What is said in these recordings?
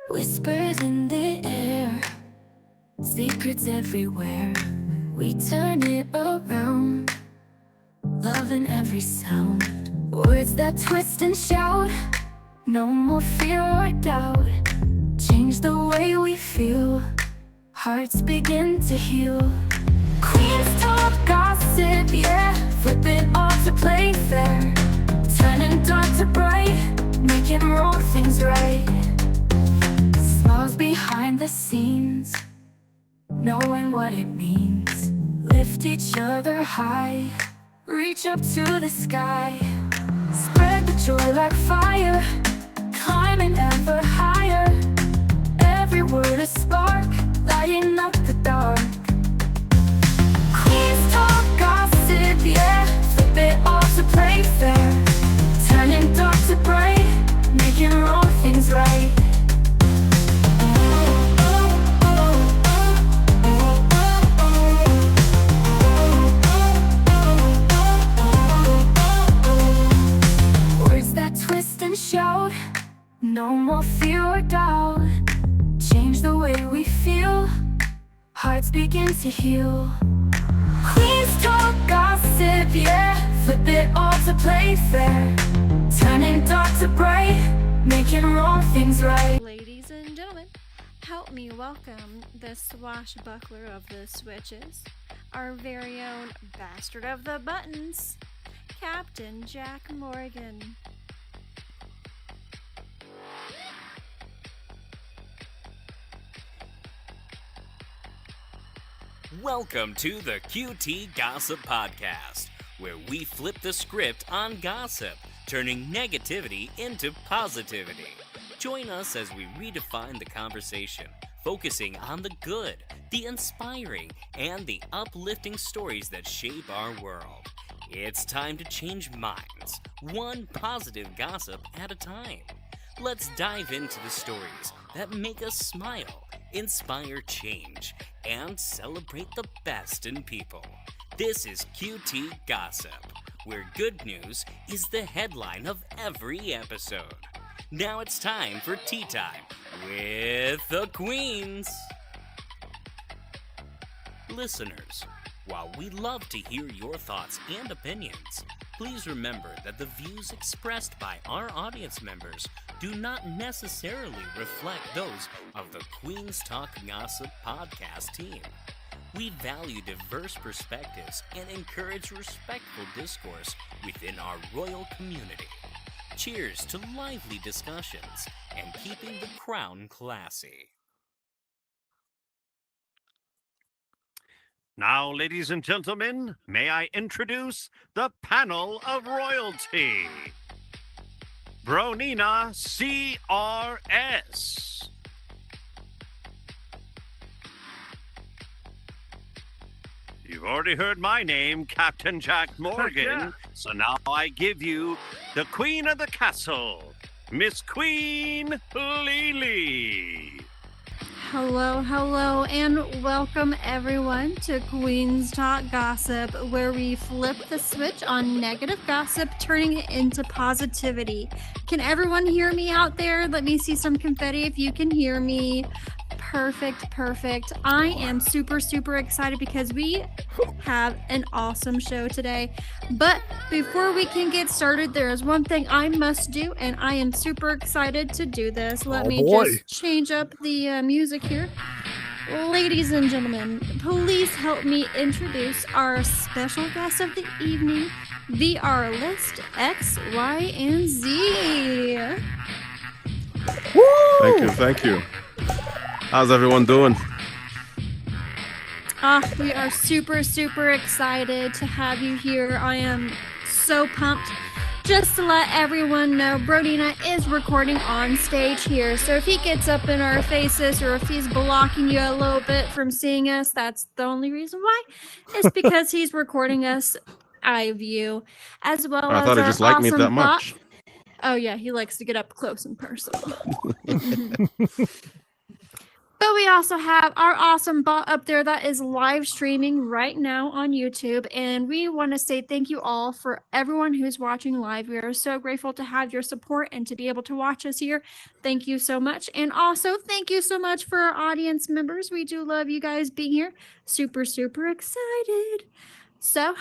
Whispers in the air, secrets everywhere. We turn it around, love in every sound. Words that twist and shout, no more fear or doubt. Change the way we feel, hearts begin to heal. Queens talk gossip, yeah, flip it all to play fair. Turning dark to bright, making wrong things right. Smiles behind the scenes, knowing what it means. Lift each other high, reach up to the sky. Spread the joy like fire, climbing ever higher. Every word a spark, lighting up the dark. Queens talk gossip, yeah, flip it all to play fair. Turning dark to bright, making wrong things right. Words that twist and shout, no more fear or doubt. Change the way we feel, hearts begin to heal. Queens talk gossip, yeah, flip it all to play fair. Turning dark to bright, making wrong things right. Ladies and gentlemen, help me welcome the swashbuckler of the switches, our very own bastard of the buttons, Captain Jack Morgan. Welcome to the QT Gossip Podcast, where we flip the script on gossip, turning negativity into positivity. Join us as we redefine the conversation, focusing on the good, the inspiring, and the uplifting stories that shape our world. It's time to change minds, one positive gossip at a time. Let's dive into the stories that make us smile, inspire change, and celebrate the best in people. This is QT Gossip, where good news is the headline of every episode. Now it's time for tea time with the Queens. Listeners, while we love to hear your thoughts and opinions, please remember that the views expressed by our audience members do not necessarily reflect those of the Queens Talk Gossip podcast team. We value diverse perspectives and encourage respectful discourse within our royal community. Cheers to lively discussions and keeping the crown classy. Now, ladies and gentlemen, may I introduce the panel of royalty. Bronina CRS. You've already heard my name, Captain Jack Morgan, Yeah. so now I give you the Queen of the Castle, Miss Queen Lily. Hello, and welcome everyone to Queens Talk Gossip, where we flip the switch on negative gossip, turning it into positivity. Can everyone hear me out there? Let me see some confetti if you can hear me. Perfect. I am super excited because we have an awesome show today. But before we can get started, there is one thing I must do, and I am super excited to do this. Let me just change up the music here. Ladies and gentlemen, please help me introduce our special guest of the evening, the Vrlistxyz X, Y, and Z. Thank you. How's everyone doing? We are super excited to have you here. I am so pumped. Just to let everyone know, Brodina is recording on stage here. So if he gets up in our faces or if he's blocking you a little bit from seeing us, that's the only reason why. It's because he's recording us eye view, as well as I thought he just liked me awesome that much. Oh yeah, he likes to get up close and personal. But we also have our awesome bot up there that is live streaming right now on YouTube. And we want to say thank you all for everyone who's watching live. We are so grateful to have your support and to be able to watch us here. Thank you so much. And also, thank you so much for our audience members. We do love you guys being here. Super, super excited. So,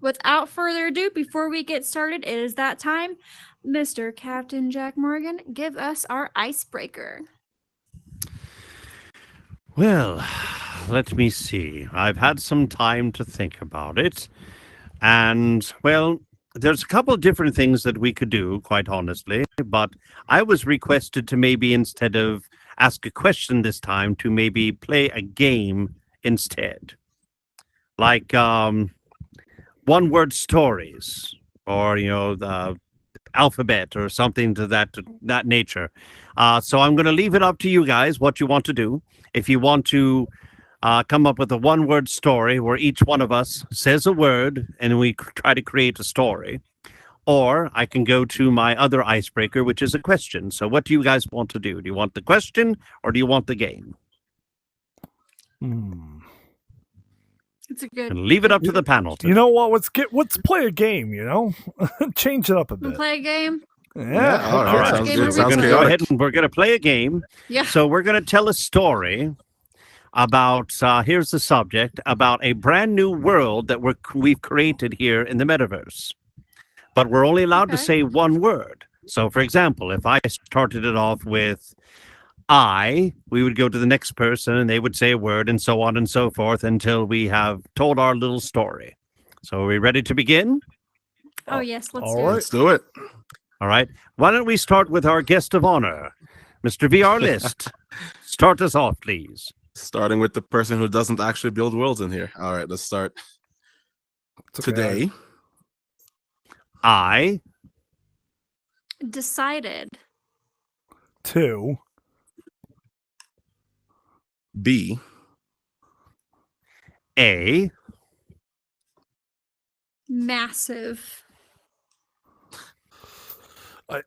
without further ado, before we get started, it is that time. Mr. Captain Jack Morgan, give us our icebreaker. Well, let me see. I've had some time to think about it. And, well, there's a couple of different things that we could do, quite honestly. But I was requested to maybe, instead of ask a question this time, to maybe play a game instead. Like one-word stories, or, the alphabet or something to that nature. So I'm going to leave it up to you guys what you want to do. If you want to come up with a one-word story where each one of us says a word and we try to create a story, or I can go to my other icebreaker, which is a question. So what do you guys want to do? Do you want the question or do you want the game? It's a good. And leave it up to the panel. You know what? Let's play a game. Change it up a Wanna bit. play a game. Yeah. All right. Sounds Game good. over Sounds We're going to chaotic. go ahead and we're going to play a game. Yeah. So we're going to tell a story about, here's the subject, about a brand new world that we've created here in the metaverse. But we're only allowed to Okay. say one word. So, for example, if I started it off with I, we would go to the next person and they would say a word and so on and so forth until we have told our little story. So are we ready to begin? Oh yes, let's All do right. it. Let's do it. All right. Why don't we start with our guest of honor, Mr. VR List. Start us off, please. Starting with the person who doesn't actually build worlds in here. All right, let's start. It's okay. Today, I Decided. 2, B, A Massive.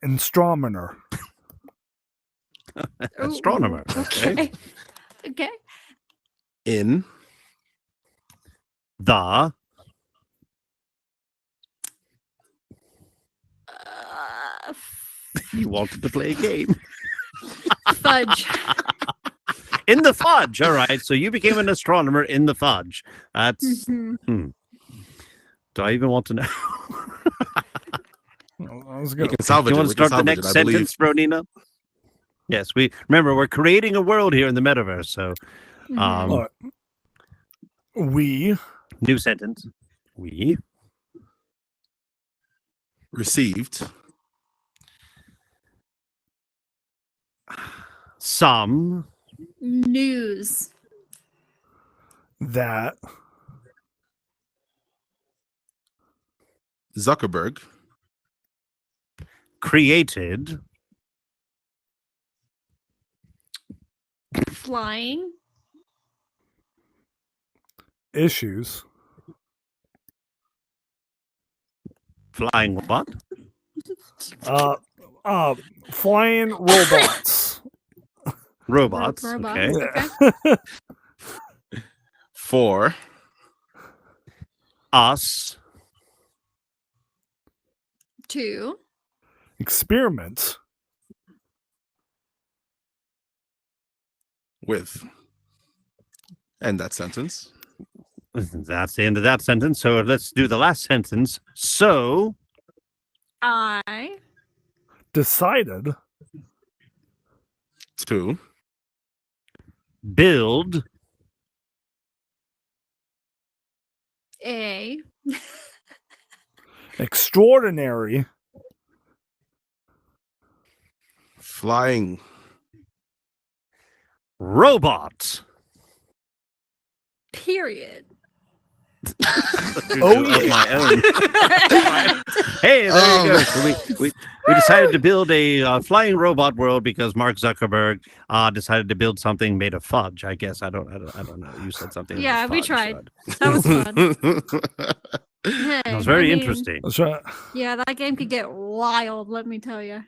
astronomer. astronomer. Ooh, okay. Okay. in, The you wanted to play a game. Fudge. In the fudge. All right. So you became an astronomer in the fudge. That's Mhm. Do I even want to know? I was we gonna. can salvage You it. want to We can start the salvage next it, I believe. sentence, Bronina? Yes, we're creating a world here in the metaverse. So Mhm. Look, we new sentence. We Received some News. that Zuckerberg created Flying. issues flying what? flying robots. Robots. Robots. Okay. Okay. for Us Two. Experiments with. End that sentence. That's the end of that sentence. So let's do the last sentence. So I. decided To build A. extraordinary flying robot. Period. Oh, Of yeah. my own. Hey, there you go. So we decided to build a flying robot world because Mark Zuckerberg decided to build something made of fudge. I guess I don't know. You said something. about Yeah, we fudge, tried. so That was fun. Hey, It was very I mean, interesting. That's right. Yeah, that game could get wild, let me tell you.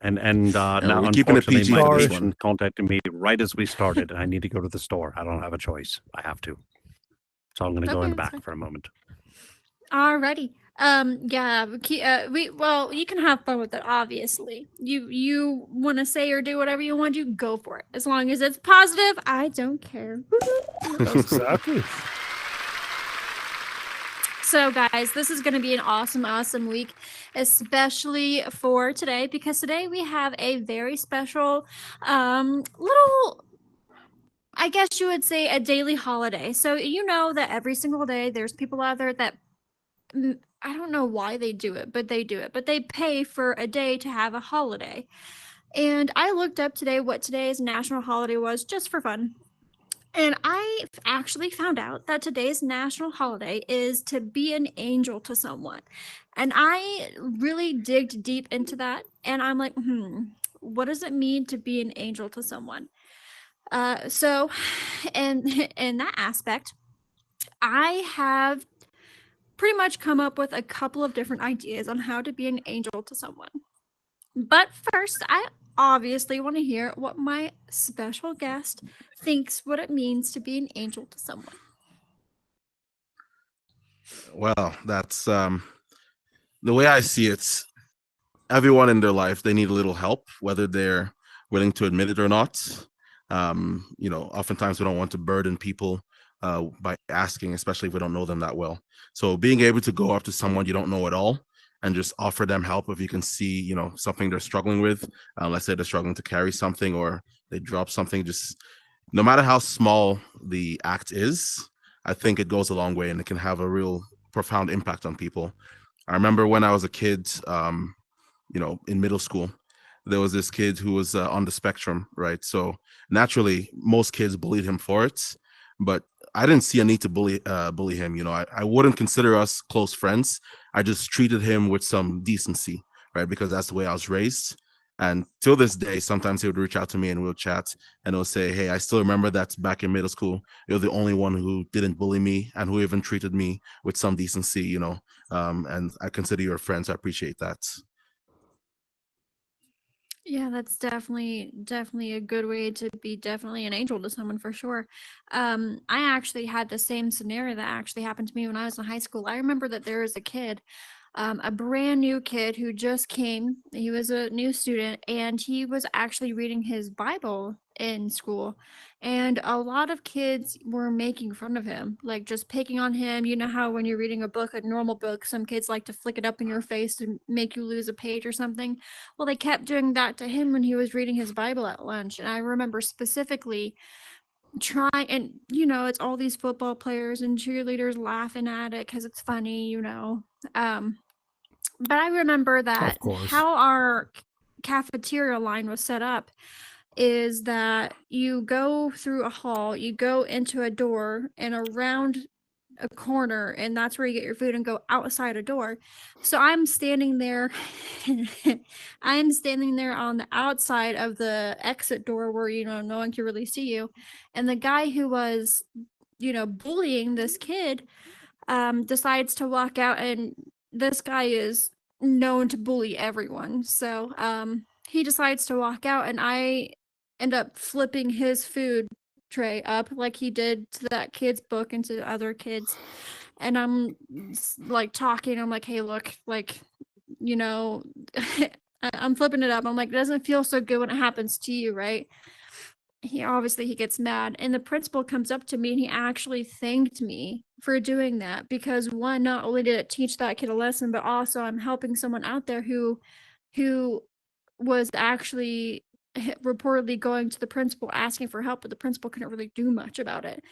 And now, we're keeping it unfortunately, PG my for this patient one. contacted me right as we started, and I need to go to the store. I don't have a choice. I have to. So I'm going to go in Okay, the that's back fine. for a moment. Alrighty. Yeah, well, you can have fun with it, obviously. You want to say or do whatever you want to, go for it. As long as it's positive, I don't care. Exactly. So, guys, this is going to be an awesome week, especially for today, because today we have a very special little, I guess you would say, a daily holiday. So, you know that every single day there's people out there that I don't know why they do it, but they do it. But they pay for a day to have a holiday. And I looked up today what today's national holiday was just for fun. And I actually found out that today's national holiday is to be an angel to someone. And I really digged deep into that. And I'm like, what does it mean to be an angel to someone? So, and in that aspect, I have pretty much come up with a couple of different ideas on how to be an angel to someone. But first, I obviously want to hear what my special guest thinks what it means to be an angel to someone. Well, that's the way I see it. Everyone in their life, they need a little help, whether they're willing to admit it or not. Oftentimes we don't want to burden people by asking, especially if we don't know them that well. So being able to go up to someone you don't know at all and just offer them help if you can see, something they're struggling with. Let's say they're struggling to carry something or they drop something, just no matter how small the act is, I think it goes a long way and it can have a real profound impact on people. I remember when I was a kid, in middle school, there was this kid who was on the spectrum, right? So naturally, most kids bullied him for it, but I didn't see a need to bully him. I wouldn't consider us close friends. I just treated him with some decency, right? Because that's the way I was raised. And till this day, sometimes he would reach out to me and we'll chat and he'll say, "Hey, I still remember that back in middle school, you're the only one who didn't bully me and who even treated me with some decency, and I consider you a friend, so I appreciate that." Yeah, that's definitely a good way to be definitely an angel to someone for sure. I actually had the same scenario that actually happened to me when I was in high school. I remember that there was a kid, a brand new kid who just came. He was a new student and he was actually reading his Bible in school. And a lot of kids were making fun of him, like just picking on him. You know how when you're reading a book, a normal book, some kids like to flick it up in your face to make you lose a page or something. Well, they kept doing that to him when he was reading his Bible at lunch. And I remember specifically trying, and it's all these football players and cheerleaders laughing at it because it's funny. Um, but I remember that Of course. how our cafeteria line was set up is that you go through a hall, you go into a door and around a corner, and that's where you get your food and go outside a door. So I'm standing there. I'm standing there on the outside of the exit door where, no one can really see you. And the guy who was, bullying this kid decides to walk out, and this guy is known to bully everyone. So he decides to walk out, and I end up flipping his food tray up like he did to that kid's book and to other kids. And I'm like talking, I'm like, hey, look, like, you know, I'm flipping it up. I'm like, it doesn't feel so good when it happens to you, right? He gets mad, and the principal comes up to me and he actually thanked me for doing that, because one, not only did it teach that kid a lesson, but also I'm helping someone out there who was actually reportedly going to the principal asking for help, but the principal couldn't really do much about it.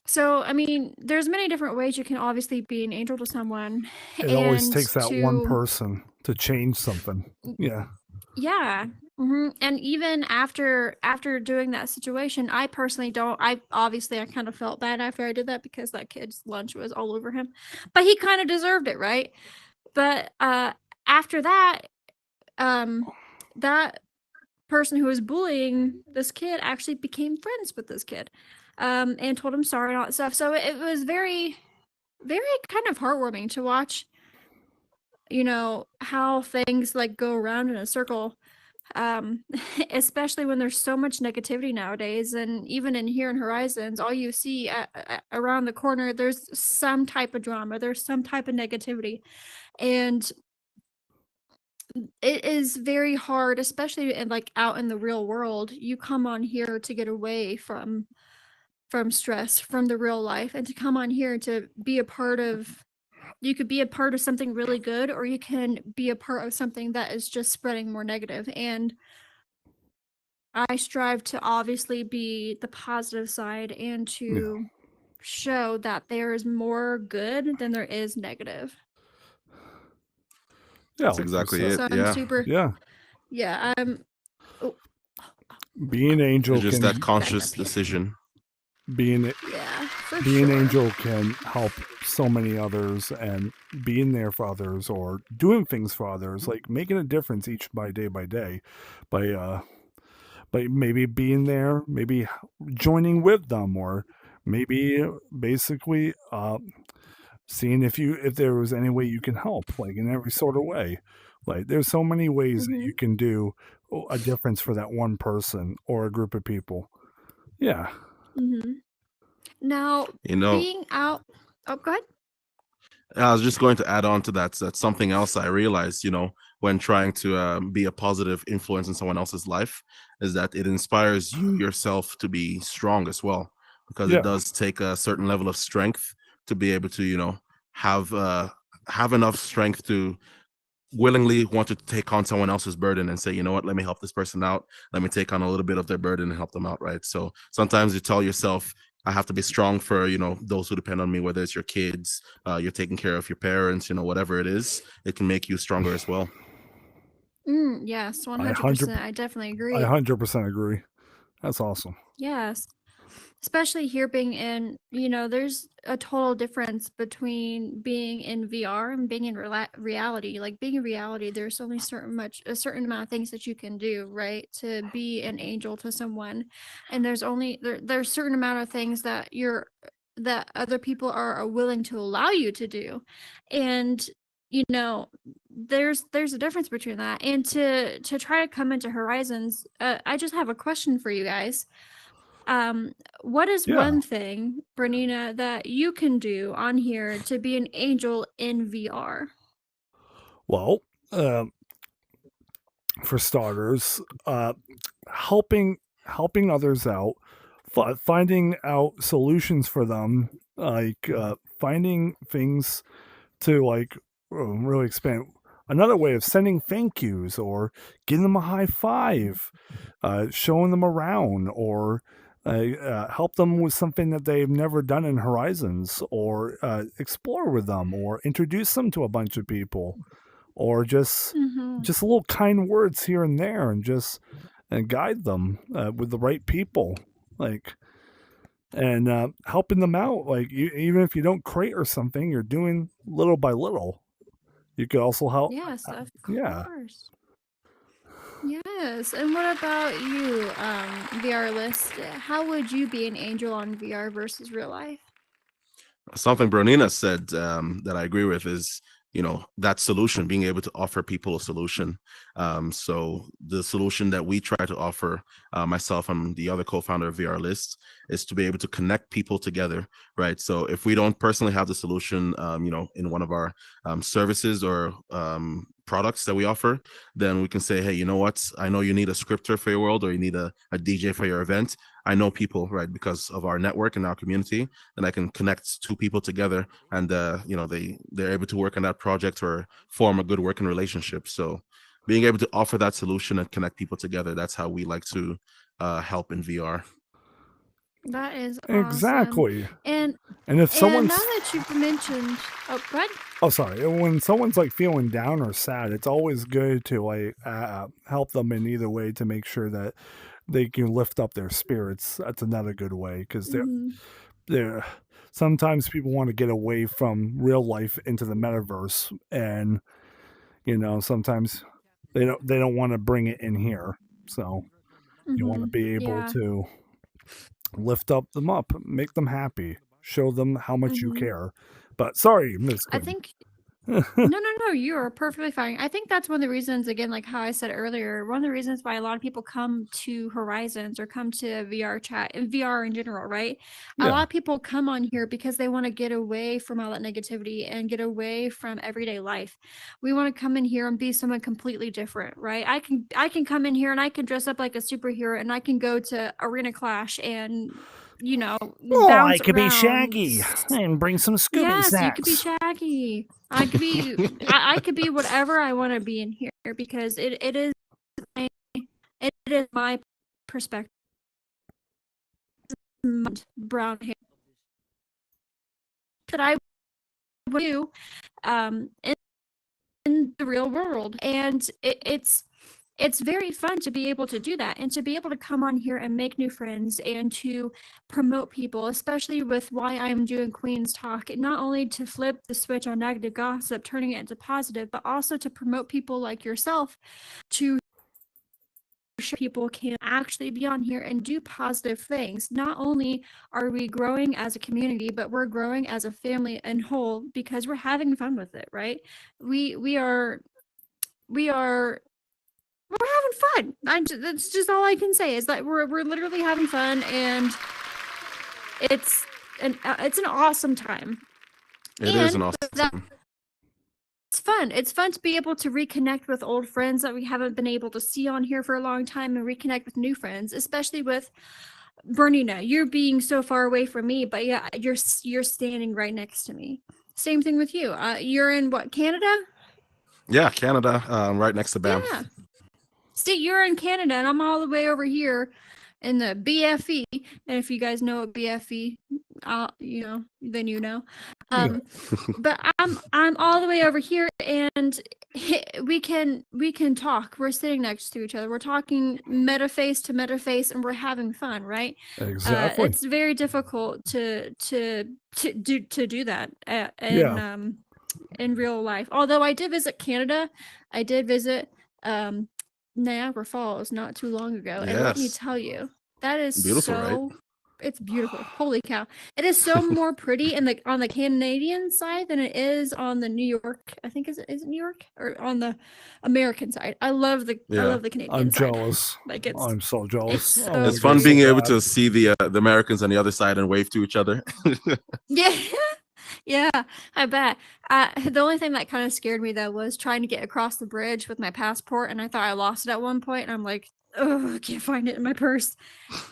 So I mean, there's many different ways you can obviously be an angel to someone. It always And takes that one person to change something. Yeah. Yeah. And even after doing that situation, I personally don't. I kind of felt bad after I did that, because that kid's lunch was all over him, but he kind of deserved it, right? But after that, that person who was bullying this kid actually became friends with this kid, and told him sorry and all that stuff. So it was very, very kind of heartwarming to watch how things like go around in a circle. um Especially when there's so much negativity nowadays, and even in here in Horizons, all you see around the corner, there's some type of drama, there's some type of negativity. And it is very hard, especially in like out in the real world. You come on here to get away from stress, from the real life, and to come on here to be a part of, you could be a part of something really good, or you can be a part of something that is just spreading more negative. And I strive to obviously be the positive side and Yeah. to show that there is more good than there is negative. Yeah. That's Like you exactly said. it. So I'm Yeah. super, Yeah. yeah, oh, Being angel It's just can that back conscious up here. decision. being Yeah, for being sure. angel can help so many others, and being there for others or doing things for others, like making a difference each by day by maybe being there, maybe joining with them, or maybe basically seeing if there was any way you can help, like in every sort of way. Like there's so many ways that Hmm. you can do a difference for that one person or a group of people. Yeah. Hmm. Now, You know, being out. Oh, go ahead. I was just going to add on to that. That's something else I realized, when trying to be a positive influence in someone else's life, is that it inspires you yourself to be strong as well, because it Yeah. does take a certain level of strength to be able to, have have enough strength to willingly want to take on someone else's burden and say, you know what, let me help this person out. Let me take on a little bit of their burden and help them out, right? So sometimes you tell yourself, I have to be strong for, those who depend on me, whether it's your kids, you're taking care of your parents, whatever it is, it can make you stronger as well. Yes, I 100 100%. I definitely I agree. 100% agree. That's awesome. Yes. Especially here being in, there's a total difference between being in VR and being in reality. Like being in reality, there's only a certain amount of things that you can do, right? To be an angel to someone. And there's certain amount of things that other people are willing to allow you to do. And there's a difference between that. And to try to come into Horizons, I just have a question for you guys. um, what is Yeah. one thing, Bernina, that you can do on here to be an angel in VR? Well, um, for starters, helping others out, finding out solutions for them, like finding things to like really expand. Another way of sending thank yous or giving them a high five, showing them around, or help them with something that they've never done in Horizons, or explore with them, or introduce them to a bunch of people, or Mm-hmm. just little kind words here and there, and just and guide them with the right people, like, and helping them out. Like even if you don't crate or something, you're doing little by little. You could also help. Yes, of Yeah. course. Yes. And what about you, VR list? How would you be an angel on VR versus real life? Something Bronina said that I agree with is, that solution, being able to offer people a solution. So the solution that we try to offer, myself and the other co-founder of VR List, is to be able to connect people together, right? So if we don't personally have the solution, in one of our services or products that we offer, then we can say, hey, you know what? I know you need a scripter for your world, or you need a DJ for your event. I know people, right, because of our network and our community, and I can connect two people together, and they're able to work on that project or form a good working relationship. So being able to offer that solution and connect people together, that's how we like to help in VR. That is awesome. Exactly. And And if and now someone's that you've mentioned, oh, go ahead. oh sorry, when someone's like feeling down or sad, it's always good to like help them in either way to make sure that they can lift up their spirits. That's another good way, because Mm-hmm. they're sometimes people want to get away from real life into the metaverse, and sometimes they don't want to bring it in here. So you want to Mm-hmm. be able Yeah. to lift them up, make them happy, show them how much you Mm-hmm. care. But sorry, Miss I Queen. think No. You are perfectly fine. I think that's one of the reasons, again, like how I said earlier, one of the reasons why a lot of people come to Horizons or come to VR chat and VR in general, right? A lot Yeah. of people come on here because they want to get away from all that negativity and get away from everyday life. We want to come in here and be someone completely different, right? I can come in here and I can dress up like a superhero and I can go to Arena Clash and Oh, I bounce could be around. Shaggy and bring some Scooby Yes, you could be snacks. Shaggy. I could be whatever I want to be in here because it is my perspective. Brown hair that I would do in the real world, and it's very fun to be able to do that and to be able to come on here and make new friends and to promote people, especially with why I'm doing Queen's Talk, not only to flip the switch on negative gossip, turning it into positive, but also to promote people like yourself to show people can actually be on here and do positive things. Not only are we growing as a community, but we're growing as a family and whole because we're having fun with it, right? We are we're having fun. That's just all I can say is that we're literally having fun, and it's an awesome time. It is an And awesome. it's fun. It's fun to be able to reconnect with old friends that we haven't been able to see on here for a long time and reconnect with new friends, especially with Bernina. You're being so far away from me, but yeah, you're standing right next to me. Same thing with you. You're in what, Canada? Yeah, Canada, right next to Banff. Yeah. See, you're in Canada, and I'm all the way over here in the BFE. And if you guys know what BFE, then you know. But I'm all the way over here, and we can talk. We're sitting next to each other. We're talking metaface to metaface, and we're having fun, right? Exactly. It's very difficult to do that in real life. Although I did visit Canada, I did visit Niagara Falls not too long ago, and let me Yes. tell you, that is Beautiful, right? it's beautiful. Holy cow. It is so more pretty on the Canadian side than it is on the New York. I think is it New York or on the American side. I love the Canadian I'm side. jealous. Like I'm so jealous. it's I wanna It's so go fun so being able bad. to see the Americans on the other side and wave to each other. Yeah. Yeah, I bet. The only thing that kind of scared me though was trying to get across the bridge with my passport, and I thought I lost it at one point, and I'm like, oh, I can't find it in my purse.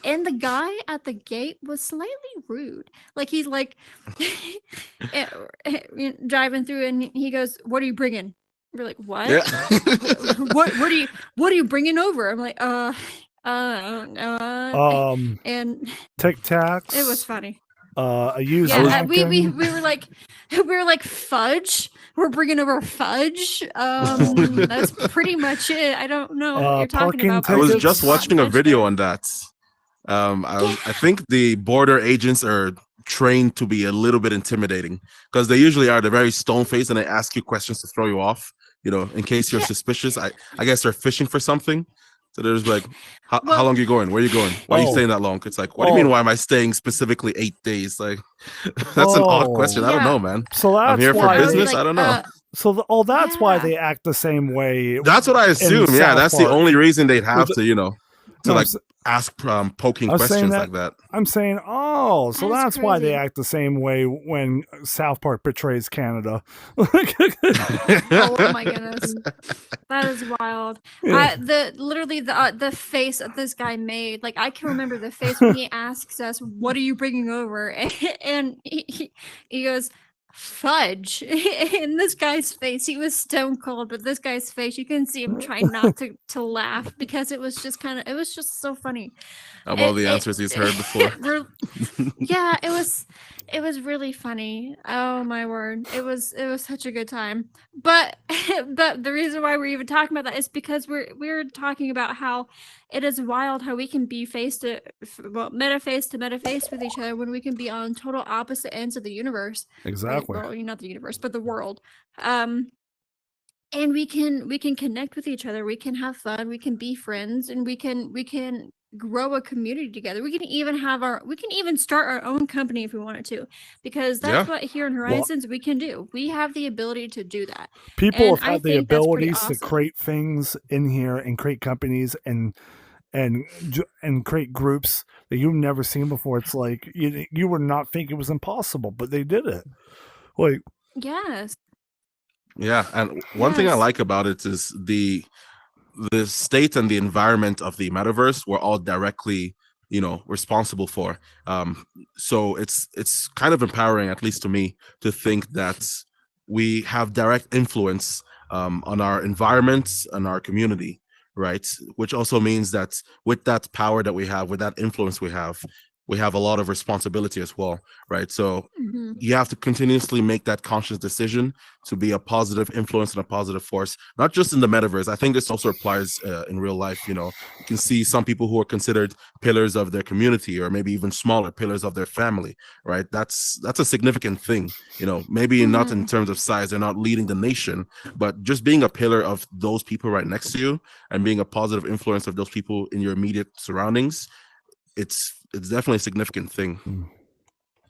And the guy at the gate was slightly rude. Like he's like driving through, and he goes, "What are you bringing?" We're like, "What? Yeah. what are you bringing over?" I'm like, and Tic Tacs. it was funny. A used Yeah, we napkin. were like fudge. We're bringing over fudge. That's pretty much it. I don't know what you're talking parking about. I was But just tickets. hot watching a fudge video there. on that. I think the border agents are trained to be a little bit intimidating because they usually are. They're very stone faced and they ask you questions to throw you off. In case you're Yeah. suspicious. I guess they're fishing for something. So they're just like, how Well, long are you going? Where are you going? Why are you Oh. staying that long? It's like, what do you mean? Oh. Why am I staying specifically 8 days? Like, that's an odd question. I don't Yeah. know, man. So I'm that's here for why I was business. like, I don't know. that's why yeah. they act the same way. That's what I assume. Yeah, South that's the Park. only reason they'd have With- to, No, I'm like s- ask poking I was saying questions that- like that. I'm saying, oh, so That's that's why they crazy. act the same way when South Park betrays Canada. Oh my goodness, that is wild. Yeah. The face that this guy made, like I can remember the face when he asks us, "What are you bringing over?" and he goes, "Fudge." In this guy's face, he was stone cold, but this guy's face, you can see him trying not to laugh because it was just so funny. Of all the answers he's heard before. Yeah, it was really funny. Oh my word. It was such a good time. But the reason why we're even talking about that is because we're talking about how it is wild how we can be meta-face to meta-face with each other when we can be on total opposite ends of the universe. Exactly. Well, not the universe, but the world. And we can connect with each other. We can have fun. We can be friends, and we can grow a community together. We can even start our own company if we wanted to, because that's Yeah. what here in Horizons we can do. We have the ability to do that. People And have I had the think that's pretty abilities to awesome. create things in here and create companies and create groups that you've never seen before. It's like you would not think it was impossible, but they did it. Like, Yes. Yeah, and one thing I Yes. like about it is the state and the environment of the metaverse we're all directly, responsible for. So it's kind of empowering, at least to me, to think that we have direct influence on our environments and our community, right? Which also means that with that power that we have, with that influence we have a lot of responsibility as well, right? So Mhm. you have to continuously make that conscious decision to be a positive influence and a positive force, not just in the metaverse. I think this also applies in real life. You can see some people who are considered pillars of their community, or maybe even smaller pillars of their family, right? That's a significant thing. Maybe not in Mhm. terms of size, they're not leading the nation, but just being a pillar of those people right next to you and being a positive influence of those people in your immediate surroundings, it's definitely a significant thing.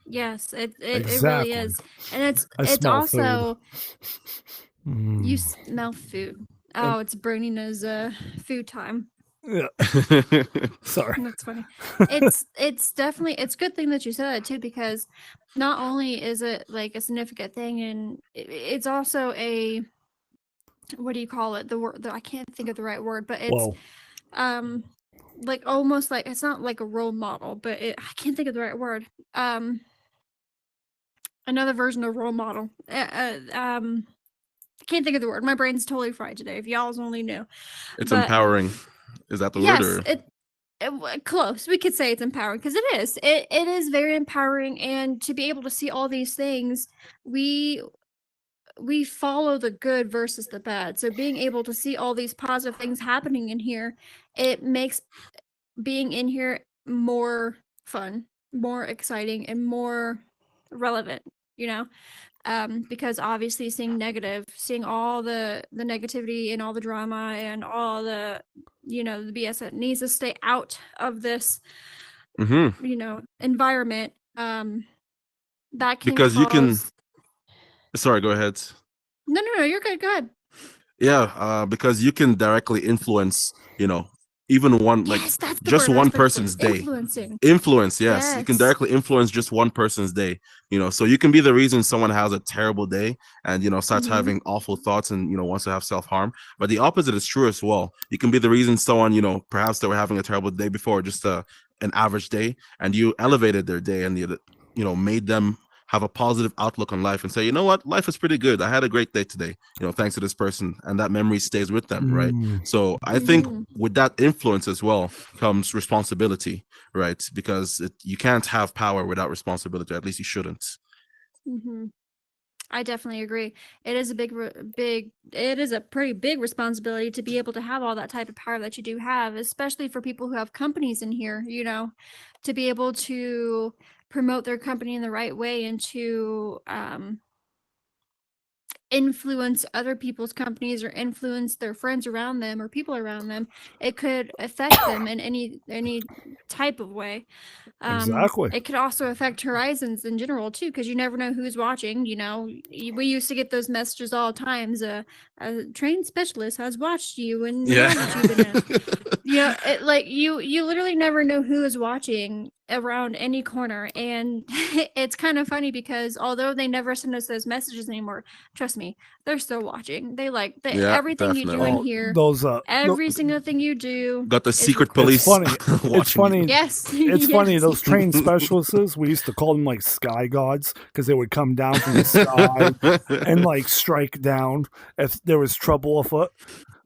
Yes, it really exactly. is. And it's I it's smell food. also you smell food. And- Oh, it's Bernina's food time. Yeah. Sorry. That's funny. It's definitely it's a good thing that you said that too, because not only is it like a significant thing, and it's also a, what do you call it? The word, I can't think of the right word, but it's Well, um like almost like, it's not like a role model, but I can't think of the right word. Another version of role model. I can't think of the word. My brain's totally fried today. If y'all's only knew. It's But empowering. Is that the word? yes, Or close. We could say it's empowering, because it is. It is very empowering, and to be able to see all these things, we we follow the good versus the bad. So being able to see all these positive things happening in here, it makes being in here more fun, more exciting, and more relevant, you know? Because obviously seeing all the negativity and all the drama and all the, the BS that needs to stay out of this, mm-hmm. environment, that can Because you can. cause. Sorry, go ahead. No, you're good. Go ahead. Yeah, because you can directly influence, even one, like, Yes, that's the just word I was one looking for. person's day. Influencing. Influence, yes, you can Yes. directly influence just one person's day. So you can be the reason someone has a terrible day and starts Mm-hmm. having awful thoughts and wants to have self-harm. But the opposite is true as well. You can be the reason someone, perhaps they were having a terrible day before, just an average day, and you elevated their day and made them have a positive outlook on life and say, you know what, life is pretty good. I had a great day today, thanks to this person, and that memory stays with them, right? So I think Mm-hmm. with that influence as well comes responsibility, right? Because you can't have power without responsibility. At least you shouldn't. Mm-hmm. I definitely agree. It is a it is a pretty big responsibility to be able to have all that type of power that you do have, especially for people who have companies in here, to be able to promote their company in the right way, and to influence other people's companies, or influence their friends around them or people around them. It could affect them in any type of way. exactly. It could also affect Horizons in general too, because you never know who's watching. We used to get those messages all the times. A trained specialist has watched you in the Yeah. world that you've been in. It, like, you literally never know who is watching around any corner, and it's kind of funny, because although they never send us those messages anymore, trust me, they're still watching. Yeah, Everything you do in definitely. Oh, here, those every single thing you do Got the is secret recorded. it's police funny. It's watching you. funny. Yes. It's funny, Yes. those trained specialists, we used to call them like sky gods, because they would come down from the sky and like strike down if there was trouble afoot.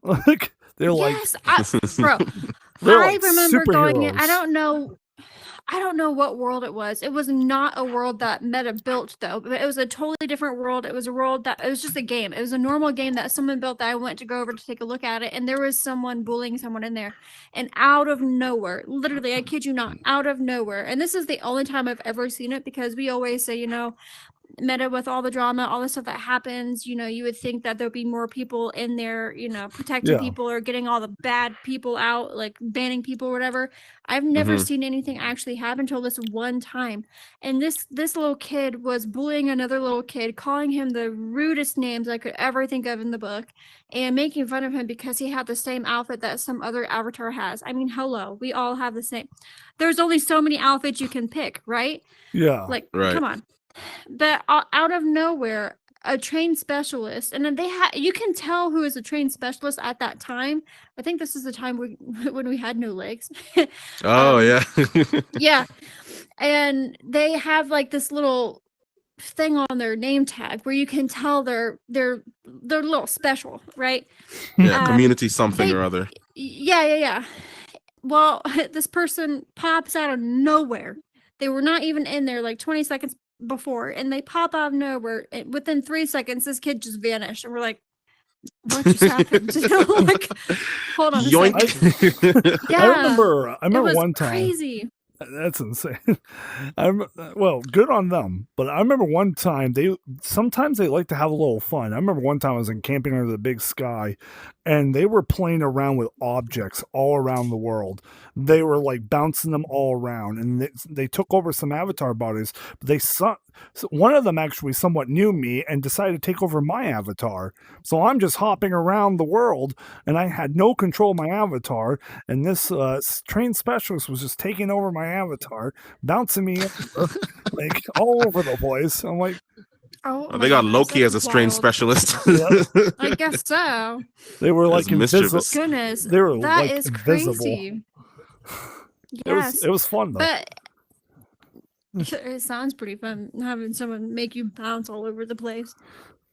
Like they're like Yes, bro. they're I like remember going in. superheroes. I don't know what world it was. It was not a world that Meta built, though. But it was a totally different world. It was a world that, it was just a game. It was a normal game that someone built that I went to go over to take a look at it, and there was someone bullying someone in there. And out of nowhere, literally, I kid you not, out of nowhere. And this is the only time I've ever seen it, because we always say, Meta, with all the drama, all the stuff that happens, you would think that there'll be more people in there, protecting Yeah. people or getting all the bad people out, like banning people or whatever. I've never seen anything actually happen until this one time. And this little kid was bullying another little kid, calling him the rudest names I could ever think of in the book, and making fun of him because he had the same outfit that some other avatar has. I mean, hello, we all have the same. There's only so many outfits you can pick, right? Yeah. Like, Right. come on. But out of nowhere, a trained specialist, and then you can tell who is a trained specialist at that time. I think this is the time when we had no legs. Oh yeah. Yeah. And they have like this little thing on their name tag where you can tell they're a little special, right? Yeah, community something they- or other. Yeah. Well, this person pops out of nowhere. They were not even in there like 20 seconds before, and they pop out of nowhere. Within 3 seconds, this kid just vanished, and we're like, "What just happened?" Like, hold on a Yoink. second. Yeah, I remember it was one time. crazy. That's insane. Well, good on them. But I remember one time sometimes they like to have a little fun. I remember one time I was in camping under the big sky, and they were playing around with objects all around the world. They were like bouncing them all around, and they took over some avatar bodies. But so one of them actually somewhat knew me and decided to take over my avatar. So I'm just hopping around the world, and I had no control of my avatar. And this trained specialist was just taking over my avatar, bouncing me like all over the place. I'm like, Oh, They got Loki as a strange specialist. I guess so. they were like That's mischievous. Goodness, They were that like is invisible. crazy. Yes, It was fun though. but it sounds pretty fun having someone make you bounce all over the place.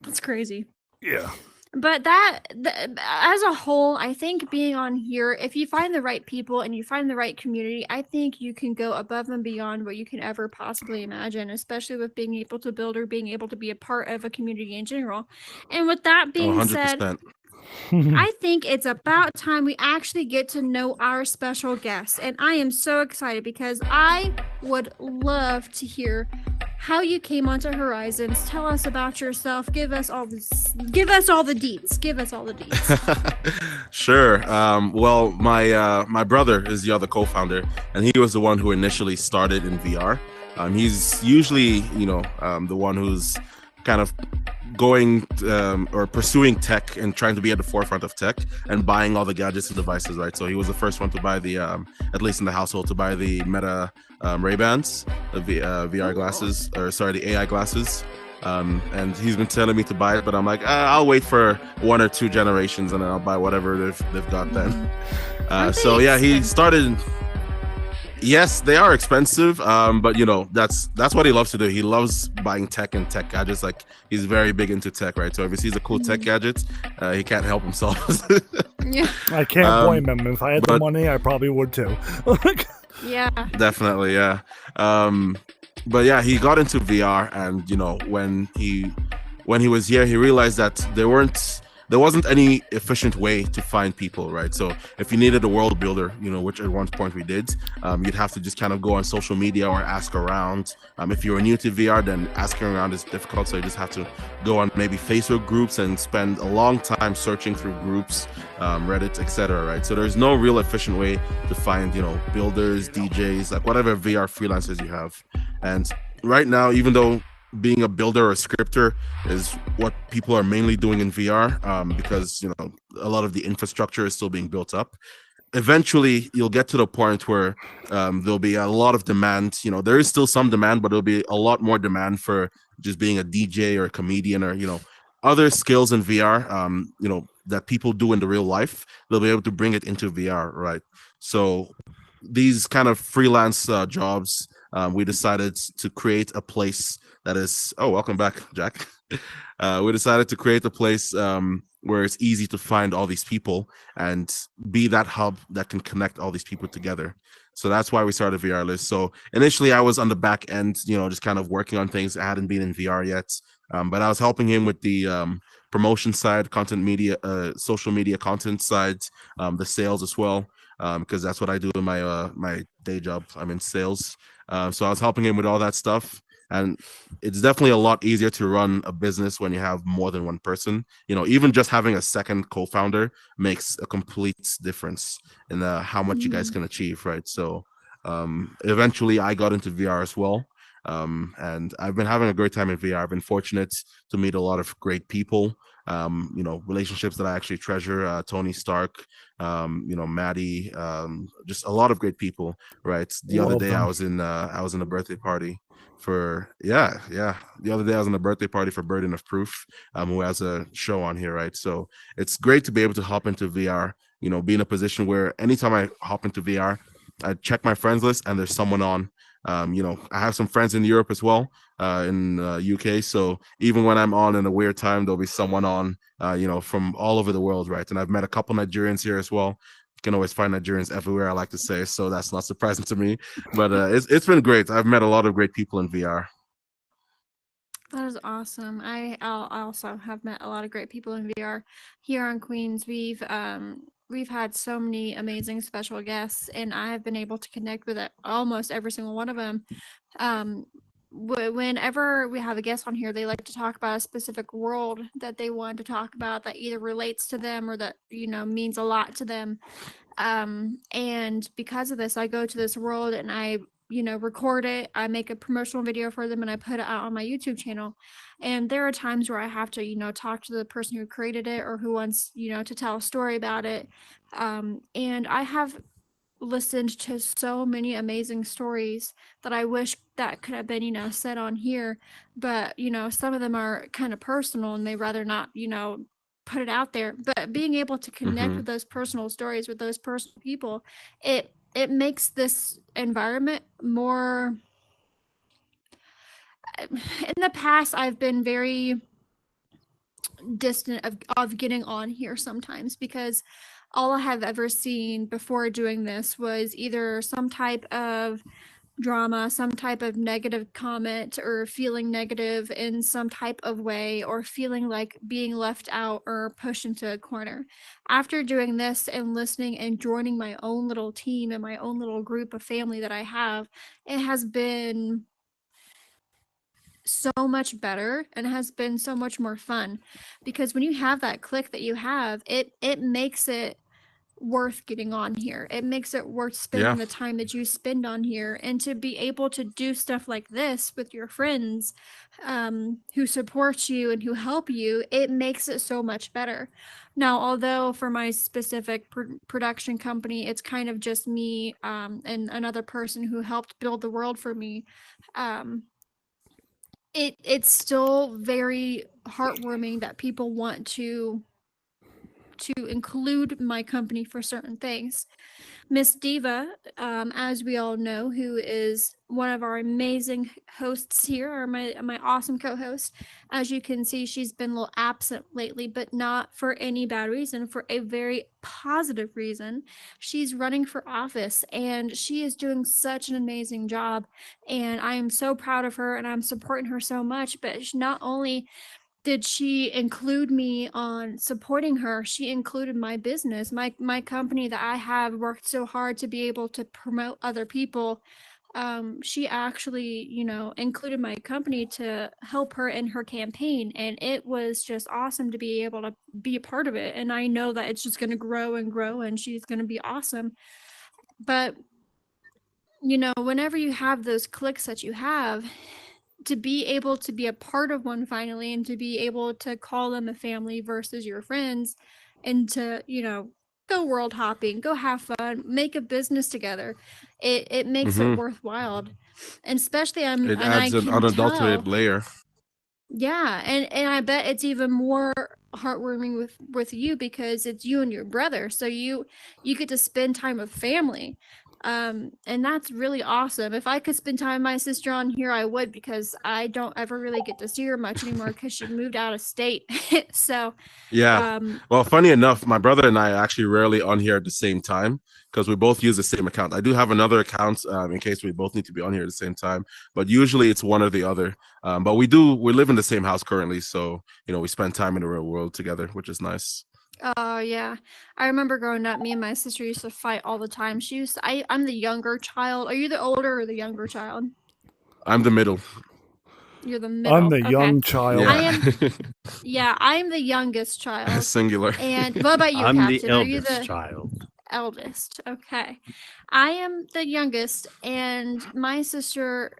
That's crazy. Yeah. But as a whole, I think being on here, if you find the right people and you find the right community, I think you can go above and beyond what you can ever possibly imagine, especially with being able to build or being able to be a part of a community in general. And with that being said, 100%. I think it's about time we actually get to know our special guest. And I am so excited because I would love to hear how you came onto Horizons. Tell us about yourself. Give us all the deets. Give us all the deets. Sure. Well, my brother is the other co-founder, and he was the one who initially started in VR. He's usually, the one who's kind of going or pursuing tech and trying to be at the forefront of tech and buying all the gadgets and devices, right? So he was the first one to buy the, at least in the household, to buy the Meta Ray-Bans, the VR glasses, the AI glasses. And he's been telling me to buy it, but I'm like, I'll wait for 1 or 2 generations and then I'll buy whatever they've got then. So yeah, he started. Yes, they are expensive, but that's what he loves to do. He loves buying tech and tech gadgets. Like, he's very big into tech, right? So if he sees a cool tech gadget, he can't help himself. Yeah. I can't blame him. If I had the money, I probably would too. Yeah. Definitely, yeah. But yeah, he got into VR, and when he was here, he realized that there wasn't any efficient way to find people, right? So if you needed a world builder, which at one point we did, you'd have to just kind of go on social media or ask around. If you were new to VR, then asking around is difficult, so you just have to go on maybe Facebook groups and spend a long time searching through groups, Reddit, etc., right? So there's no real efficient way to find, builders, DJs, like whatever VR freelancers you have. And right now, even though being a builder or a scripter is what people are mainly doing in VR, because a lot of the infrastructure is still being built up. Eventually, you'll get to the point where there'll be a lot of demand. There is still some demand, but there'll be a lot more demand for just being a DJ or a comedian or other skills in VR. That people do in the real life. They'll be able to bring it into VR, right? So these kind of freelance jobs, we decided to create a place that is, welcome back, Jack. We decided to create a place where it's easy to find all these people and be that hub that can connect all these people together. So that's why we started VRlist. So initially I was on the back end, just kind of working on things. I hadn't been in VR yet, but I was helping him with the promotion side, content media, social media content side, the sales as well, because that's what I do in my my day job. I'm in sales. So I was helping him with all that stuff. And it's definitely a lot easier to run a business when you have more than one person. Even just having a second co-founder makes a complete difference in how much you guys Mhm. can achieve, right? So eventually I got into VR as well. And I've been having a great time in VR. I've been fortunate to meet a lot of great people, relationships that I actually treasure. Tony Stark, Maddie, just a lot of great people. Right. The other Love day them. I was in a birthday party for yeah. The other day I was in a birthday party for Burden of Proof, who has a show on here, right? So it's great to be able to hop into VR. Be in a position where anytime I hop into VR, I check my friends list and there's someone on. I have some friends in Europe as well, in UK. So even when I'm on in a weird time, there'll be someone on, from all over the world, right? And I've met a couple Nigerians here as well. You can always find Nigerians everywhere, I like to say. So that's not surprising to me. But it's been great. I've met a lot of great people in VR. That is awesome. I also have met a lot of great people in VR here on Queens. We've had so many amazing special guests, and I have been able to connect with almost every single one of them. Um, Whenever we have a guest on here, they like to talk about a specific world that they want to talk about that either relates to them or that means a lot to them. And because of this, I go to this world and I record it. I make a promotional video for them and I put it out on my YouTube channel. And there are times where I have to talk to the person who created it or who wants to tell a story about it. And I have listened to so many amazing stories that I wish that could have been said on here, but some of them are kind of personal and they rather not put it out there. But being able to connect Mm-hmm. with those personal stories with those personal people, it makes this environment more. In the past I've been very distant of getting on here sometimes because all I have ever seen before doing this was either some type of drama, some type of negative comment, or feeling negative in some type of way, or feeling like being left out or pushed into a corner. After doing this and listening and joining my own little team and my own little group of family that I have, it has been so much better and has been so much more fun because when you have that click that you have, it makes it worth getting on here. It makes it worth Yeah. spending the time that you spend on here, and to be able to do stuff like this with your friends, who support you and who help you, it makes it so much better. Now, although for my specific production company, it's kind of just me, and another person who helped build the world for me. Um, it's still very heartwarming that people want to include my company for certain things. Miss Diva, as we all know, who is one of our amazing hosts here, or my awesome co-host. As you can see, she's been a little absent lately, but not for any bad reason, for a very positive reason. She's running for office, and she is doing such an amazing job. And I am so proud of her, and I'm supporting her so much. But not only did she include me on supporting her, she included my business, my company that I have worked so hard to be able to promote other people. She actually included my company to help her in her campaign, and it was just awesome to be able to be a part of it. And I know that it's just going to grow and grow, and she's going to be awesome. But whenever you have those clicks that you have, to be able to be a part of one finally, and to be able to call them a family versus your friends, and to go world hopping, go have fun, make a business together, it makes it Mm-hmm. worthwhile. And especially It and I adds an can unadulterated tell. layer. Yeah, and I bet it's even more heartwarming with you because it's you and your brother. So you get to spend time with family. And that's really awesome. If I could spend time with my sister on here, I would, because I don't ever really get to see her much anymore because she moved out of state. So, Yeah. um, Well, funny enough, my brother and I are actually rarely on here at the same time because we both use the same account. I do have another account, in case we both need to be on here at the same time, but usually it's one or the other. But we live in the same house currently, so we spend time in the real world together, which is nice. oh yeah, I remember growing up. Me and my sister used to fight all the time. I'm the younger child. Are you the older or the younger child? I'm the middle. You're the middle. I'm the Okay. young child. I am the youngest child. Singular. And what about you, I'm Captain? the Are you eldest the child. eldest? Okay. I am the youngest, and my sister,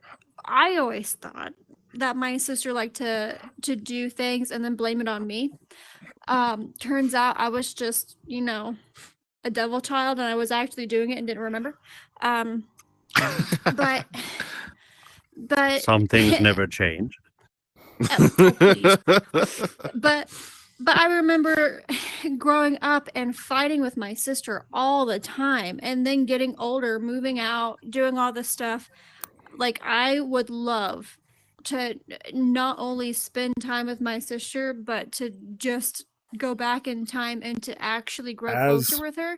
I always thought that my sister liked to do things and then blame it on me. Turns out I was just, a devil child, and I was actually doing it and didn't remember. But Some things never change. please. But I remember growing up and fighting with my sister all the time, and then getting older, moving out, doing all this stuff. Like, I would love to not only spend time with my sister, but to just go back in time and to actually grow closer with her.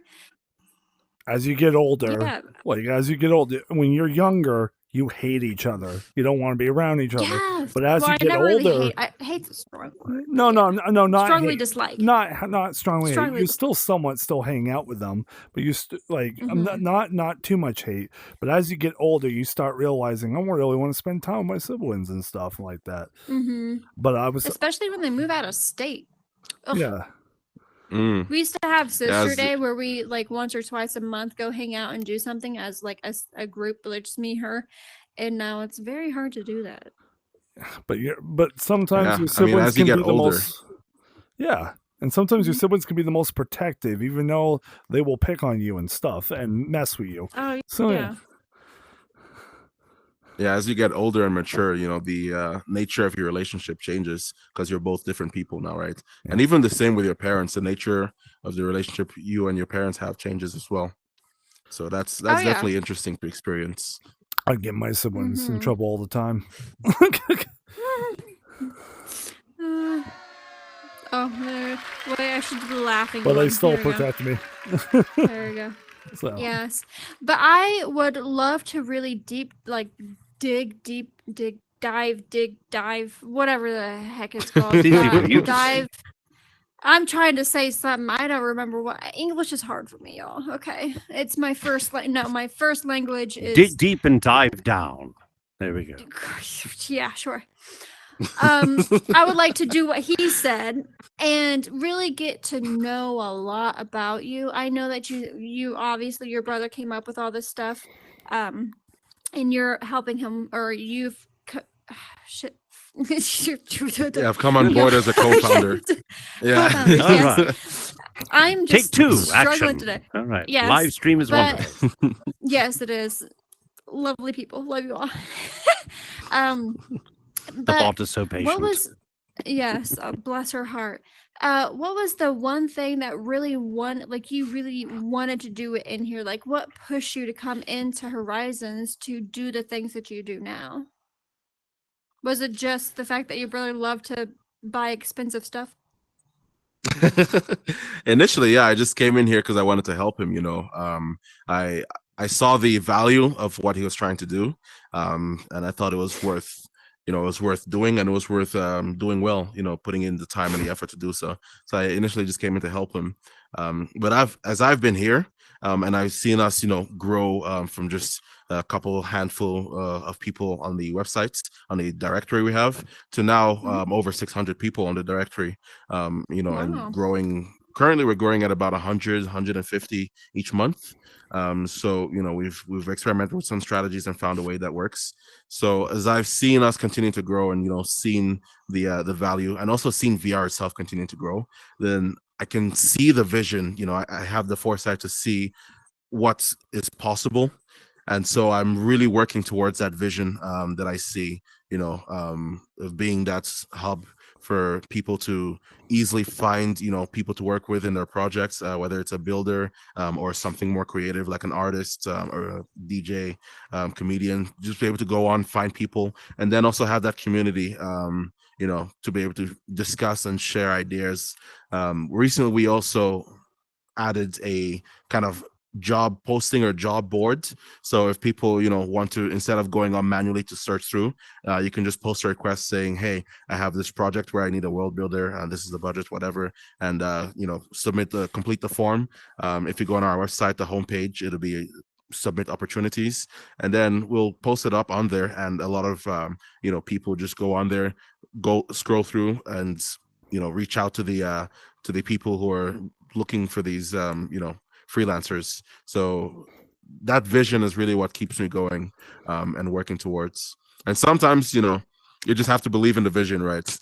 As you get older, Yeah. when you're younger, you hate each other. You don't want to be around each other. Yes. But as Well, you I get never older, really hate. I hate's a strong word. no, not strongly hate. dislike. Not strongly. Strongly You still somewhat still hang out with them, but you Mhm. not too much hate. But as you get older, you start realizing I don't really want to spend time with my siblings and stuff like that. Mm-hmm. But I was Especially when they move out of state. Ugh. yeah. We used to have sister As- day where we like once or twice a month go hang out and do something as like a group, but it's just me, her, and now it's very hard to do that. But sometimes Yeah, your I mean, siblings as you can get be the older. most. Yeah. And sometimes your Mhm. siblings can be the most protective, even though they will pick on you and stuff and mess with you. Oh So yeah. Yeah, as you get older and mature, the nature of your relationship changes because you're both different people now, right? Yeah. And even the same with your parents, the nature of the relationship you and your parents have changes as well. So that's yeah. definitely interesting to experience. I get my siblings in Mhm. trouble all the time. Wait, I should do the laughing But one. they still Here we go. protect me. There we go. So Yes, but I would love to really dive, whatever the heck it's called. It's easy for you to Dive. I'm trying to say something. I don't remember what. English is hard for me, y'all. Okay, it's my first. My first language is. Dig deep and dive down. There we go. Yeah, sure. I would like to do what he said and really get to know a lot about you. I know that you obviously your brother came up with all this stuff, and you're helping him, or you've shit. Yeah, I've come on board as a co-founder. Yeah. Co-founders, All yes. right. I'm Take just two. struggling Action. today. All right. Yes, Live stream is but- wonderful. Yes, it is. Lovely people, love you all. The But bot is so patient. what was yes, bless her heart. What was the one thing that really you really wanted to do it in here? Like, what pushed you to come into Horizons to do the things that you do now? Was it just the fact that your brother loved to buy expensive stuff? Initially, yeah, I just came in here because I wanted to help him. I saw the value of what he was trying to do, and I thought it was worth doing, and it was worth doing well, putting in the time and the effort to do so. So I initially just came in to help him. But as I've been here, and I've seen us, grow from just a handful of people on the websites, on the directory we have, to now over 600 people on the directory, Wow. and growing. Currently, we're growing at about 100, 150 each month. So we've experimented with some strategies and found a way that works. So as I've seen us continue to grow, and seen the value, and also seen VR itself continue to grow, then I can see the vision. I have the foresight to see what is possible, and so I'm really working towards that vision that I see. Of being that hub for people to easily find people to work with in their projects, whether it's a builder or something more creative like an artist or a DJ, comedian. Just be able to go on, find people, and then also have that community to be able to discuss and share ideas. Recently we also added a kind of job posting or job board. So if people want to, instead of going on manually to search through, you can just post a request saying, hey, I have this project where I need a world builder, and this is the budget, whatever, and complete the form. If you go on our website, the homepage, it'll be submit opportunities, and then we'll post it up on there, and a lot of people just go on there, go scroll through, and reach out to the people who are looking for these freelancers. So that vision is really what keeps me going, and working towards. And sometimes you just have to believe in the vision, right?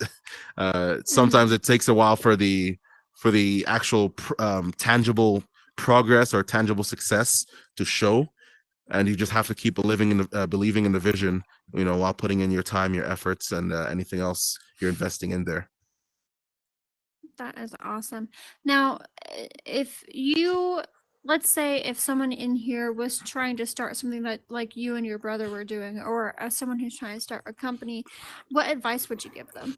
Sometimes it takes a while for the actual tangible progress or tangible success to show, and you just have to keep believing in the vision, while putting in your time, your efforts, and anything else you're investing in there. That is awesome. Now, if you, let's say, if someone in here was trying to start something that like you and your brother were doing, or someone who's trying to start a company, what advice would you give them?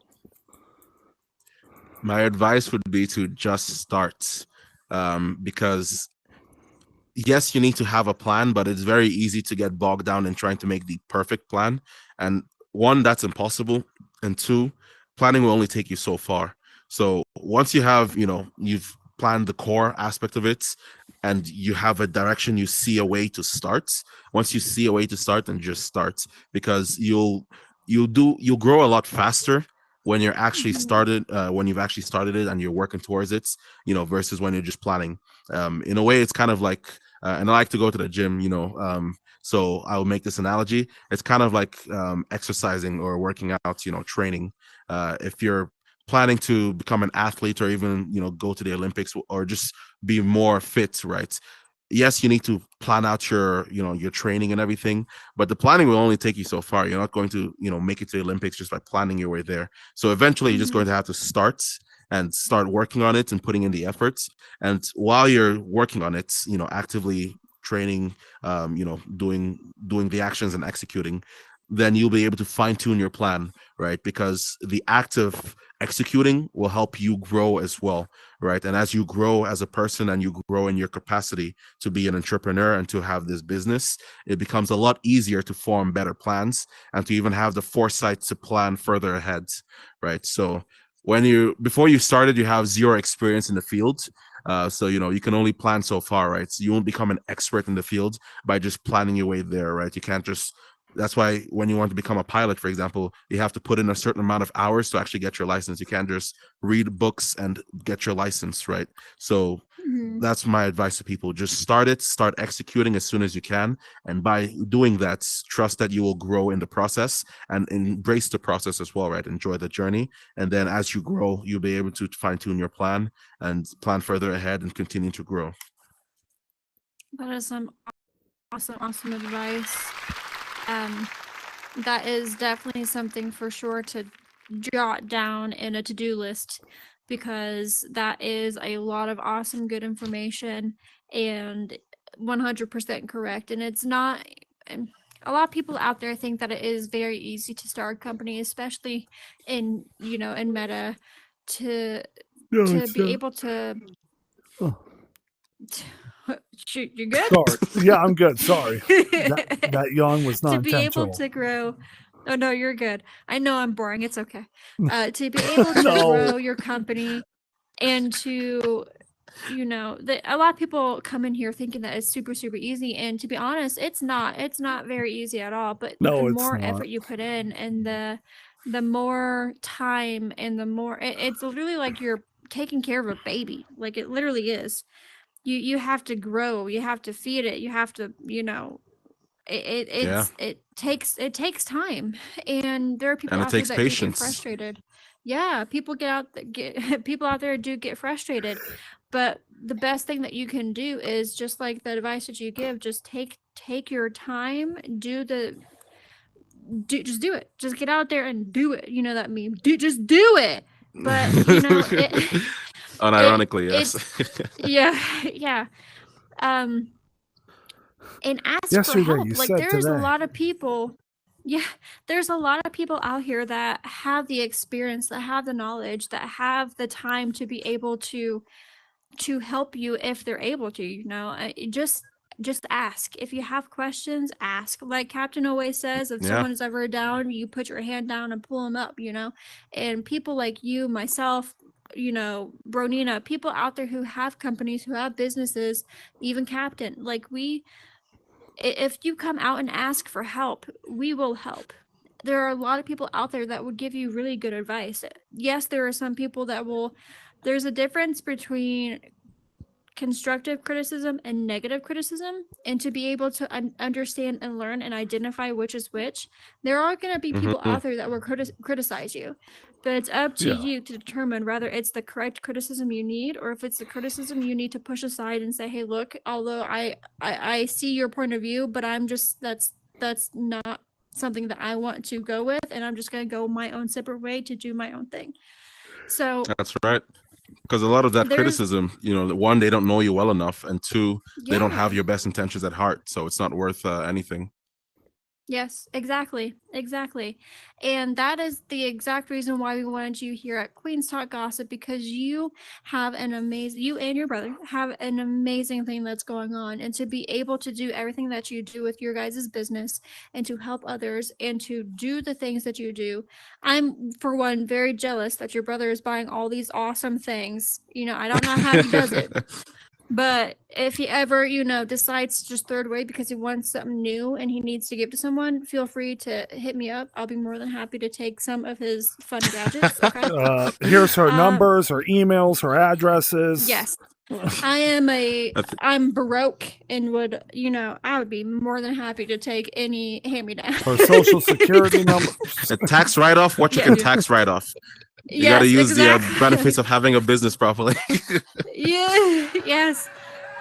My advice would be to just start, because yes, you need to have a plan, but it's very easy to get bogged down in trying to make the perfect plan. And one, that's impossible. And two, planning will only take you so far. So once you've planned the core aspect of it, and you have a direction, you see a way to start. Once you see a way to start, then just start, because you'll grow a lot faster when you're actually started, when you've actually started it and you're working towards it, versus when you're just planning. In a way, it's kind of like, and I like to go to the gym, so I'll make this analogy. It's kind of like exercising or working out, training. If you're planning to become an athlete, or even, go to the Olympics, or just be more fit, right? Yes, you need to plan out your training and everything, but the planning will only take you so far. You're not going to, make it to the Olympics just by planning your way there. So eventually you're just going to have to start working on it and putting in the efforts. And while you're working on it, actively training, doing the actions and executing, then you'll be able to fine tune your plan, right? Because the act of executing will help you grow as well, right? And as you grow as a person, and you grow in your capacity to be an entrepreneur and to have this business, it becomes a lot easier to form better plans, and to even have the foresight to plan further ahead, right? So before you started, you have zero experience in the field. So you can only plan so far, right? So you won't become an expert in the field by just planning your way there, right? You can't just That's why when you want to become a pilot, for example, you have to put in a certain amount of hours to actually get your license. You can't just read books and get your license, right? So that's my advice to people. Just start executing as soon as you can. And by doing that, trust that you will grow in the process, and embrace the process as well, right? Enjoy the journey. And then as you grow, you'll be able to fine tune your plan and plan further ahead and continue to grow. That is some awesome advice. That is definitely something for sure to jot down in a to-do list, because that is a lot of awesome, good information, and 100% correct. And it's not, a lot of people out there think that it is very easy to start a company, especially in, in Meta, to be able to. Shoot, you're good? Sorry. Yeah, I'm good. Sorry. That yawn was not to be able intentional. to grow. Oh no, you're good. I know I'm boring. It's okay. To be able to grow your company, and to, a lot of people come in here thinking that it's super easy, and to be honest, it's not. It's not very easy at all. But the more effort you put in, and the more time, and the more it's literally like you're taking care of a baby. Like it literally is. You have to grow, you have to feed it, you have to, it takes time, and there are people And it out there takes that do get patience. frustrated. Yeah, people people out there do get frustrated, but the best thing that you can do is just like the advice that you give. Just take your time, just do it. Just get out there and do it. You know that meme. Just do it. But it unironically, yes. yeah. And ask for Yesterday help. you Like said there's a today. lot of people. Yeah, there's a lot of people out here that have the experience, that have the knowledge, that have the time to be able to help you if they're able to. Just ask. If you have questions, ask. Like Captain always says, if Yeah. someone is ever down, you put your hand down and pull them up. And people like you, myself, Bronina, people out there who have companies, who have businesses, even Captain, like we if you come out and ask for help, we will help. There are a lot of people out there that would give you really good advice. Yes, there are some people that will. There's a difference between constructive criticism and negative criticism, and to be able to understand and learn and identify which is which, there are going to be people Mhm. out there that will criticize you, but it's up to Yeah. you to determine whether it's the correct criticism you need, or if it's the criticism you need to push aside and say, hey, look, although I see your point of view, but I'm just that's not something that I want to go with, and I'm just going to go my own separate way to do my own thing. So That's right. Because a lot of that There's- criticism, one, they don't know you well enough, and two, they don't have yeah. your best intentions at heart, so it's not worth anything. Yes, exactly. And that is the exact reason why we wanted you here at Queen's Talk Gossip, because you and your brother have an amazing thing that's going on. And to be able to do everything that you do with your guys' business and to help others and to do the things that you do, I'm, for one, very jealous that your brother is buying all these awesome things. I don't know how he does it. But if he ever, decides to just throw it away because he wants something new and he needs to give to someone, feel free to hit me up. I'll be more than happy to take some of his fun gadgets. Okay. Here's her numbers, her emails, her addresses. Yes. I'm Baroque and would, I would be more than happy to take any hand-me-down. Her social security number. A tax write-off, what you Yeah. can tax write-off. You got to use the benefits of having a business properly. Yeah, yes.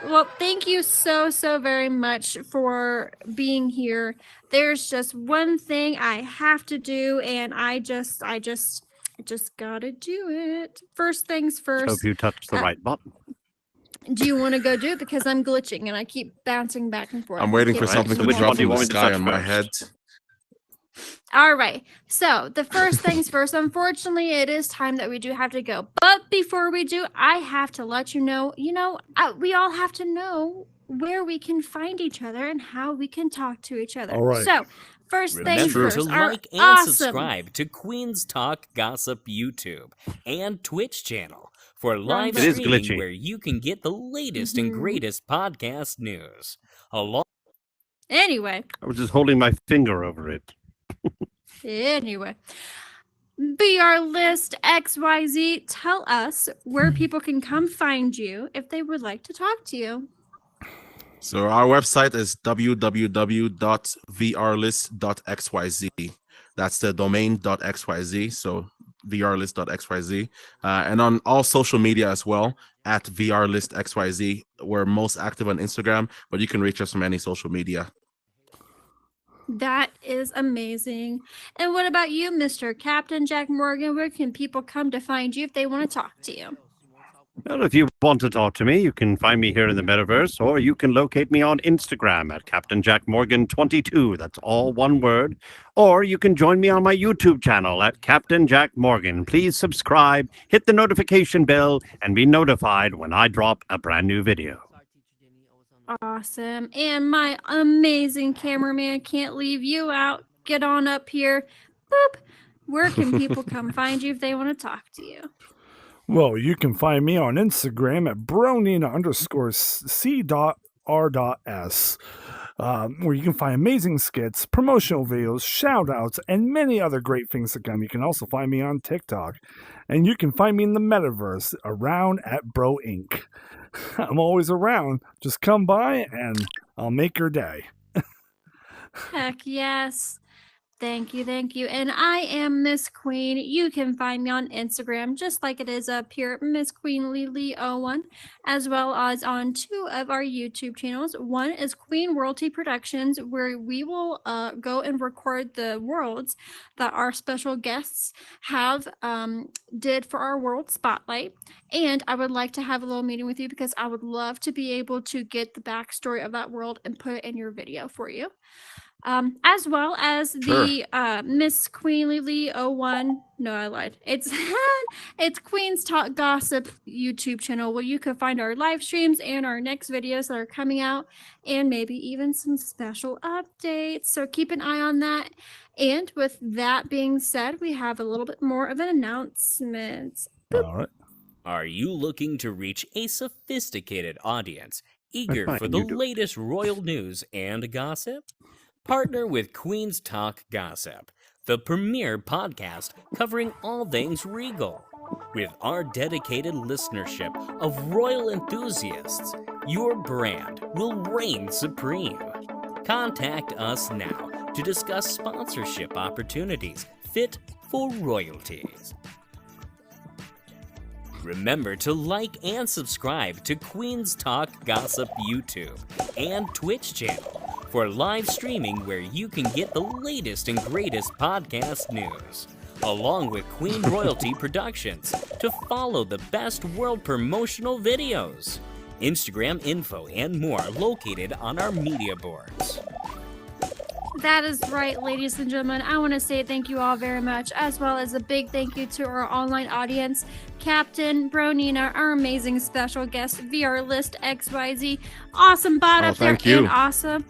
Well, thank you so very much for being here. There's just one thing I have to do, and I just gotta do it. First things first. Hope you touched the right button. Do you want to go do it? Because I'm glitching and I keep bouncing back and forth. I'm waiting for Okay, something to which drop one do you from the want me to sky touch on my first? head. All right. So the first things first, unfortunately, it is time that we do have to go. But before we do, I have to let you know, we all have to know where we can find each other and how we can talk to each other. All right. So first things Remember first, to our like and awesome. subscribe to Queen's Talk Gossip YouTube and Twitch channel for live It is streaming glitchy. where you can get the latest and Mhm. greatest podcast news. Along Anyway, I was just holding my finger over it. Vrlistxyz, XYZ, tell us where people can come find you if they would like to talk to you. So our website is www.vrlist.xyz. That's the domain.xyz. So vrlist.xyz. And on all social media as well, at vrlistxyz. We're most active on Instagram, but you can reach us from any social media. That is amazing. And what about you, Mr. Captain Jack Morgan? Where can people come to find you if they want to talk to you? Well, if you want to talk to me, you can find me here in the metaverse, or you can locate me on Instagram at Captain Jack Morgan 22. That's all one word. Or you can join me on my YouTube channel at Captain Jack Morgan. Please subscribe, hit the notification bell, and be notified when I drop a brand new video. Awesome. And my amazing cameraman, can't leave you out. Get on up here. Boop. Where can people come find you if they want to talk to you? Well, you can find me on Instagram at bronina_c.r.s, where you can find amazing skits, promotional videos, shout outs, and many other great things to come. You can also find me on TikTok, and you can find me in the metaverse around at Bro Inc. I'm always around. Just come by and I'll make your day. Heck yes. Thank you. And I am Miss Queen. You can find me on Instagram, just like it is up here, Miss Queen Lily 01, as well as on two of our YouTube channels. One is Queen Worldty Productions, where we will go and record the worlds that our special guests have did for our World Spotlight. And I would like to have a little meeting with you because I would love to be able to get the backstory of that world and put it in your video for you. As well as the Miss Queen Lily 01. No, I lied. It's it's Queen's Talk Gossip YouTube channel, where you can find our live streams and our next videos that are coming out, and maybe even some special updates. So keep an eye on that. And with that being said, we have a little bit more of an announcement. All right. Are you looking to reach a sophisticated audience Eager fine, for the you do. latest royal news and gossip? Partner with Queen's Talk Gossip, the premier podcast covering all things regal. With our dedicated listenership of royal enthusiasts, your brand will reign supreme. Contact us now to discuss sponsorship opportunities fit for royalties. Remember to like and subscribe to Queen's Talk Gossip YouTube and Twitch channel for live streaming where you can get the latest and greatest podcast news, along with Queen Royalty Productions to follow the best world promotional videos, Instagram info, and more located on our media boards. That is right, ladies and gentlemen. I want to say thank you all very much, as well as a big thank you to our online audience, Captain Bronina, our amazing special guest, Vrlistxyz, awesome bot up there, thank you. and awesome.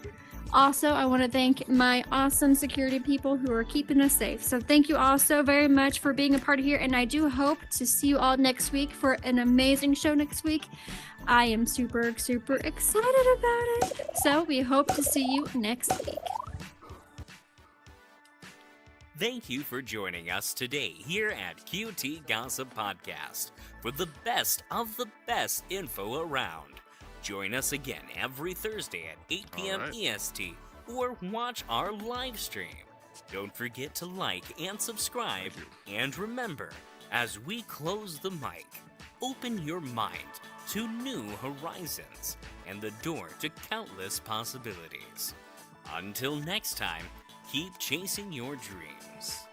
Also, I want to thank my awesome security people who are keeping us safe. So thank you all so very much for being a part of here, and I do hope to see you all next week for an amazing show next week. I am super, super excited about it. So we hope to see you next week. Thank you for joining us today here at QT Gossip Podcast for the best of the best info around. Join us again every Thursday at 8 p.m. EST or watch our live stream. Don't forget to like and subscribe. And remember, as we close the mic, open your mind to new horizons and the door to countless possibilities. Until next time, keep chasing your dreams.